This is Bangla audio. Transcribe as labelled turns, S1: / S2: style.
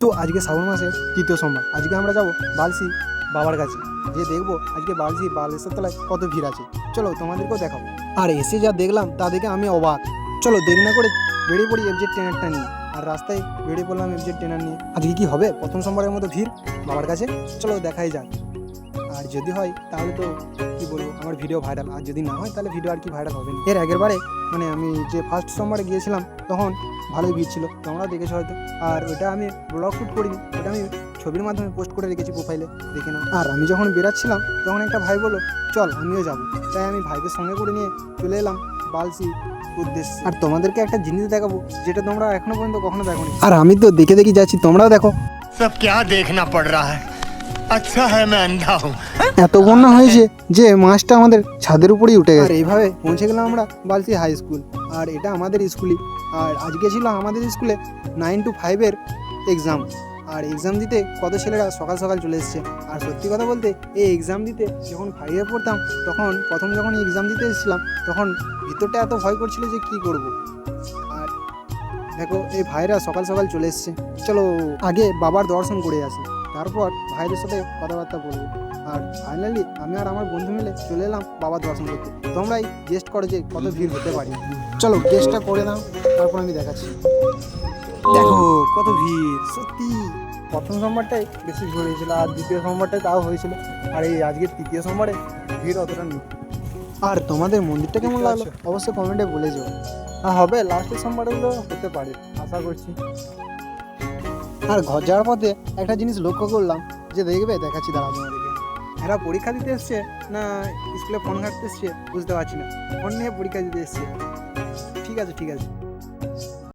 S1: তো আজকে শ্রাবণ মাসের তৃতীয় সোমবার, আজকে আমরা যাব বালসি বাবার কাছে, যে দেখবো আজকে বালসি বালেশ্বর তলায় কত ভিড় আছে। চলো তোমাদেরকেও দেখাবো। আর এসে যা দেখলাম তা দেখে আমি অবাক। চলো দেরি না করে বেরিয়ে পড়ি এফজেড ট্রেনারটা নিয়ে। আর রাস্তায় বেরিয়ে পড়লাম এফজেড ট্রেনার নিয়ে। আজকে কি হবে প্রথম সোমবারের মতো ভিড় বাবার কাছে, চলো দেখাই যাক। আর যদি হয় তাহলে তো কি বলবো, আমার ভিডিও ভাইরাল। আর যদি না হয় তাহলে ভিডিও আর কি ভাইরাল হবে না। এর আগের বারে মানে আমি যে ফার্স্ট সোমবারে গিয়েছিলাম তখন ভালোই ভিড় ছিল, তোমরাও দেখেছো হয়তো। আর ওটা আমি ব্লগ শ্যুট করিনি, ওটা আমি ছবির মাধ্যমে পোস্ট করে রেখেছি প্রোফাইলে, দেখে নাও। আর আমি যখন বেরাচ্ছিলাম তখন একটা ভাই বললো চল আমিও যাবো, তাই আমি ভাইকে সঙ্গে করে নিয়ে চলে এলাম বালসি উদ্দেশ্যে। আর তোমাদেরকে একটা জিনিস দেখাবো যেটা তোমরা এখনো পর্যন্ত কখনো দেখোনি। আর আমি তো দেখে দেখি যাচ্ছি, তোমরাও দেখো।
S2: सब क्या देखना पड़ रहा है, अच्छा है मैं अंधा हूँ।
S1: এত বন্যা হয়েছে যে মাছটা আমাদের ছাদের উপরেই উঠে গেছে। আর এইভাবে পৌঁছে গেলাম আমরা বালসি হাই স্কুল। আর এটা আমাদের স্কুলই। আর আজকে ছিল আমাদের স্কুলে 9 to 5 এর এক্সাম। আর এক্সাম দিতে কত ছেলেরা সকাল সকাল চলে এসছে। আর সত্যি কথা বলতে এই এক্সাম দিতে যখন 5-এ পড়তাম তখন প্রথম যখন এক্সাম দিতে এসেছিলাম তখন ভিতরটা এত ভয় করছিল যে কি করব। আর দেখো এই ভাইরা সকাল সকাল চলে এসছে। চলো আগে বাবার দর্শন করে আসি, তারপর ভাইদের সাথে কথাবার্তা বলবো। আর ফাইনালি আমি আর আমার বন্ধু মিলে চলে এলাম বাবার দর্শন করতে। তোমরাই গেস্ট করো যে কত ভিড় হতে পারে। চলো গেস্টটা করে দাও, তারপর আমি দেখাচ্ছি। দেখো কত ভিড়, সত্যি প্রথম সোমবারটাই বেশি ভিড় হয়েছিল, আর দ্বিতীয় সোমবারটাই তাও হয়েছিল। আর এই আজকের তৃতীয় সোমবারে ভিড় অতটা নেই। আর তোমাদের মন্দিরটা কেমন লাগলো অবশ্যই কমেন্টে বলে যাও। হবে লাস্টের সোমবারগুলো হতে পারে আশা করছি। আর ঘর যাওয়ার পথে একটা জিনিস লক্ষ্য করলাম, যে দেখবে দেখাচ্ছি দাঁড়া তোমাদেরকে। এরা পরীক্ষা দিতে এসছে না স্কুলে ফোন ঘাঁটতে এসছে বুঝতে পারছি না, ফোন নিয়ে পরীক্ষা দিতে এসছে। ঠিক আছে।